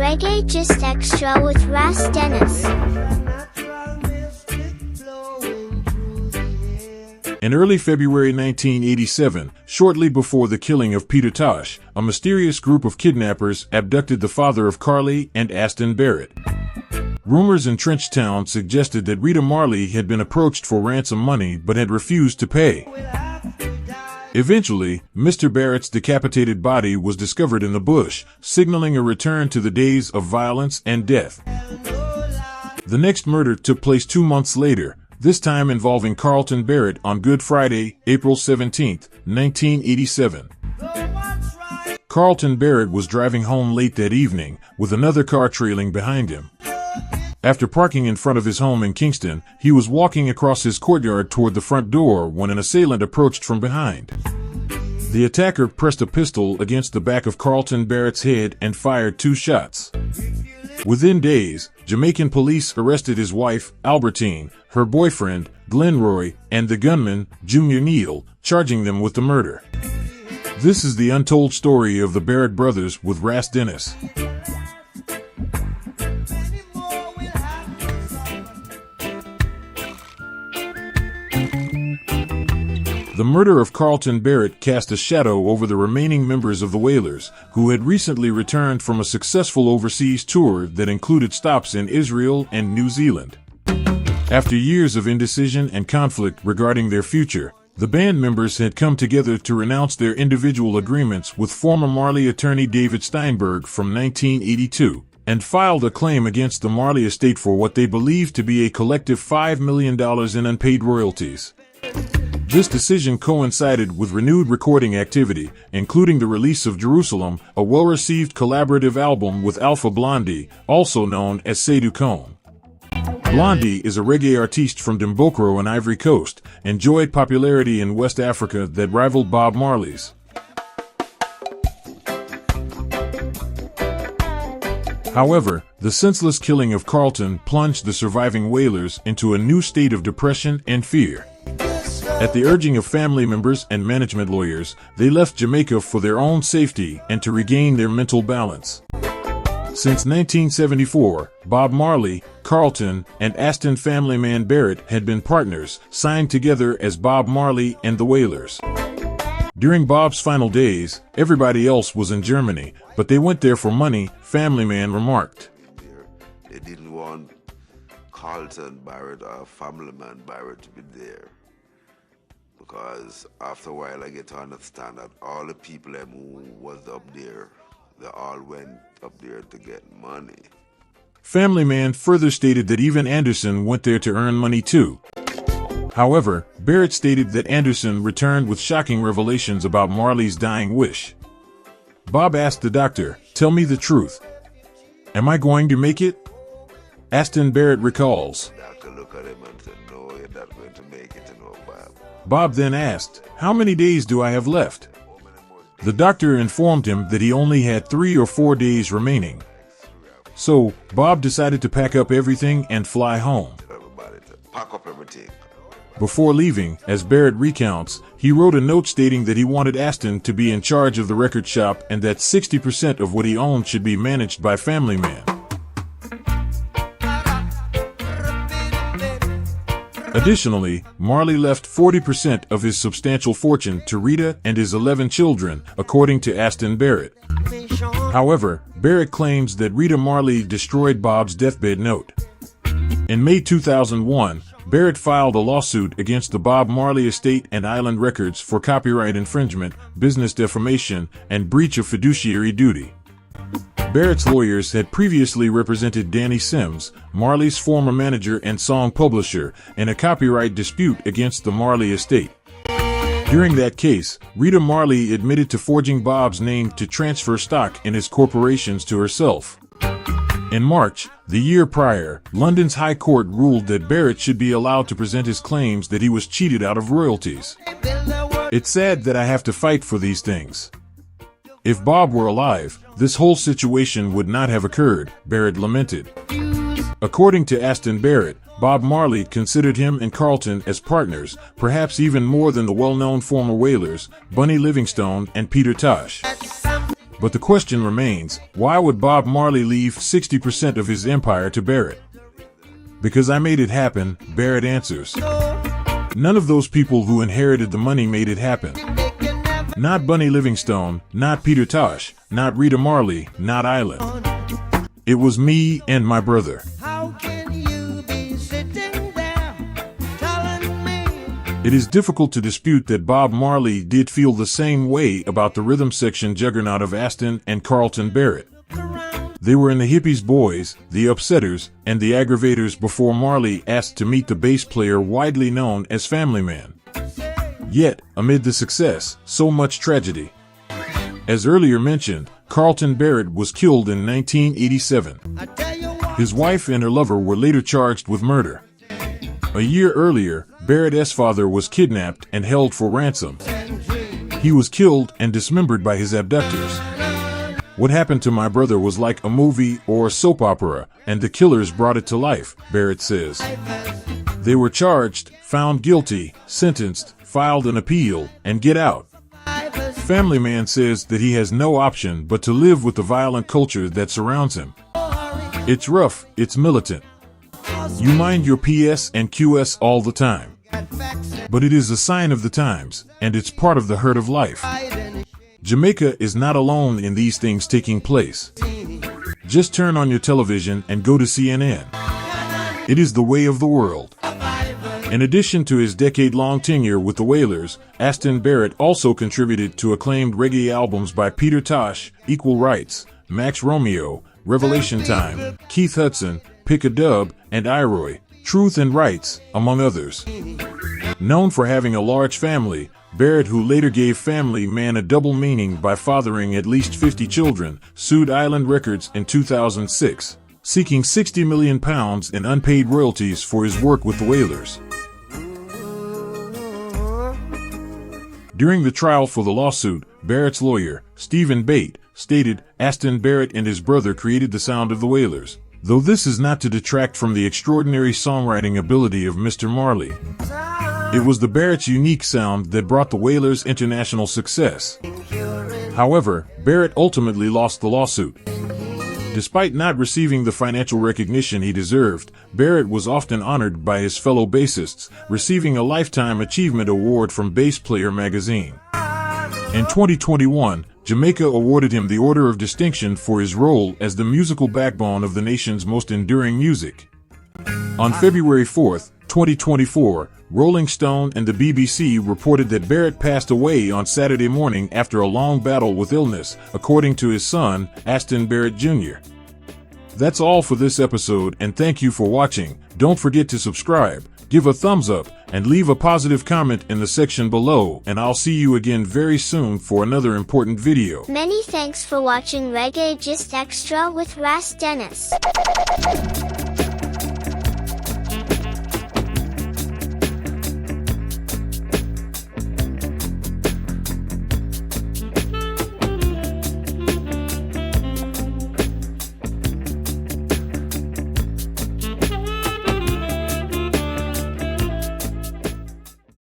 Reggae Just Extra with Ras Dennis. In early February 1987, shortly before the killing of Peter Tosh, a mysterious group of kidnappers abducted the father of Carly and Aston Barrett. Rumors in Trenchtown suggested that Rita Marley had been approached for ransom money but had refused to pay. Eventually, Mr. Barrett's decapitated body was discovered in the bush, signaling a return to the days of violence and death. The next murder took place 2 months later, this time involving Carlton Barrett on Good Friday, April 17, 1987. Carlton Barrett was driving home late that evening, with another car trailing behind him. After parking in front of his home in Kingston, he was walking across his courtyard toward the front door when an assailant approached from behind. The attacker pressed a pistol against the back of Carlton Barrett's head and fired 2 shots. Within days, Jamaican police arrested his wife, Albertine, her boyfriend, Glenroy, and the gunman, Junior Neal, charging them with the murder. This is the untold story of the Barrett brothers with Ras Dennis. The murder of Carlton Barrett cast a shadow over the remaining members of the Wailers, who had recently returned from a successful overseas tour that included stops in Israel and New Zealand. After years of indecision and conflict regarding their future, the band members had come together to renounce their individual agreements with former Marley attorney David Steinberg from 1982, and filed a claim against the Marley estate for what they believed to be a collective $5 million in unpaid royalties. This decision coincided with renewed recording activity, including the release of Jerusalem, a well-received collaborative album with Alpha Blondy, also known as Seydou Kone. Blondie is a reggae artiste from Dimbokro in Ivory Coast, enjoyed popularity in West Africa that rivaled Bob Marley's. However, the senseless killing of Carlton plunged the surviving Wailers into a new state of depression and fear. At the urging of family members and management lawyers, they left Jamaica for their own safety and to regain their mental balance. Since 1974, Bob Marley, Carlton, and Aston family man Barrett had been partners, signed together as Bob Marley and the Wailers. During Bob's final days, everybody else was in Germany, but they went there for money, family man remarked. They didn't want Carlton Barrett or family man Barrett to be there. Because after a while I get to understand that all the people who was up there, they all went up there to get money. Family man further stated that even Anderson went there to earn money too. However, Barrett stated that Anderson returned with shocking revelations about Marley's dying wish. Bob asked the doctor, "Tell me the truth. Am I going to make it?" Aston Barrett recalls. The doctor looked at him and said, "No, you're not going to make it, Bob." Bob then asked, "How many days do I have left?" The doctor informed him that he only had 3 or 4 days remaining. So, Bob decided to pack up everything and fly home. Everybody to pack up everything. Before leaving, as Barrett recounts, he wrote a note stating that he wanted Aston to be in charge of the record shop and that 60% of what he owned should be managed by family man. Additionally, Marley left 40% of his substantial fortune to Rita and his 11 children, according to Aston Barrett. However, Barrett claims that Rita Marley destroyed Bob's deathbed note. In May 2001, Barrett filed a lawsuit against the Bob Marley estate and Island Records for copyright infringement, business defamation, and breach of fiduciary duty. Barrett's lawyers had previously represented Danny Sims, Marley's former manager and song publisher, in a copyright dispute against the Marley estate. During that case, Rita Marley admitted to forging Bob's name to transfer stock in his corporations to herself. In March, the year prior, London's High Court ruled that Barrett should be allowed to present his claims that he was cheated out of royalties. "It's sad that I have to fight for these things. If Bob were alive, this whole situation would not have occurred," Barrett lamented. According to Aston Barrett, Bob Marley considered him and Carlton as partners, perhaps even more than the well-known former Wailers, Bunny Livingstone and Peter Tosh. But the question remains, why would Bob Marley leave 60% of his empire to Barrett? Because I made it happen, Barrett answers. None of those people who inherited the money made it happen. Not Bunny Livingstone, not Peter Tosh, not Rita Marley, not Island. It was me and my brother. It is difficult to dispute that Bob Marley did feel the same way about the rhythm section juggernaut of Aston and Carlton Barrett. They were in the Hippies Boys, the Upsetters, and the Aggravators before Marley asked to meet the bass player widely known as Family Man. Yet, amid the success, so much tragedy. As earlier mentioned, Carlton Barrett was killed in 1987. His wife and her lover were later charged with murder. A year earlier, Barrett's father was kidnapped and held for ransom. He was killed and dismembered by his abductors. What happened to my brother was like a movie or a soap opera, and the killers brought it to life, Barrett says. They were charged, found guilty, sentenced, filed an appeal, and get out. Family Man says that he has no option but to live with the violent culture that surrounds him. It's rough, it's militant. You mind your PS and QS all the time. But it is a sign of the times, and it's part of the hurt of life. Jamaica is not alone in these things taking place. Just turn on your television and go to CNN. It is the way of the world. In addition to his decade-long tenure with the Wailers, Aston Barrett also contributed to acclaimed reggae albums by Peter Tosh, Equal Rights, Max Romeo, Revelation Time, Keith Hudson, Pick a Dub, and Iroy, Truth and Rights, among others. Known for having a large family, Barrett, who later gave Family Man a double meaning by fathering at least 50 children, sued Island Records in 2006, seeking £60 million in unpaid royalties for his work with the Wailers. During the trial for the lawsuit, Barrett's lawyer, Stephen Bate, stated, Aston Barrett and his brother created the sound of the Wailers, though this is not to detract from the extraordinary songwriting ability of Mr. Marley. It was the Barrett's unique sound that brought the Wailers international success. However, Barrett ultimately lost the lawsuit. Despite not receiving the financial recognition he deserved, Barrett was often honored by his fellow bassists, receiving a Lifetime Achievement Award from Bass Player magazine. In 2021, Jamaica awarded him the Order of Distinction for his role as the musical backbone of the nation's most enduring music. On February 4, 2024, Rolling Stone and the BBC reported that Barrett passed away on Saturday morning after a long battle with illness, according to his son, Aston Barrett Jr. That's all for this episode, and thank you for watching. Don't forget to subscribe, give a thumbs up, and leave a positive comment in the section below, and I'll see you again very soon for another important video. Many thanks for watching Reggae Just Extra with Ras Dennis.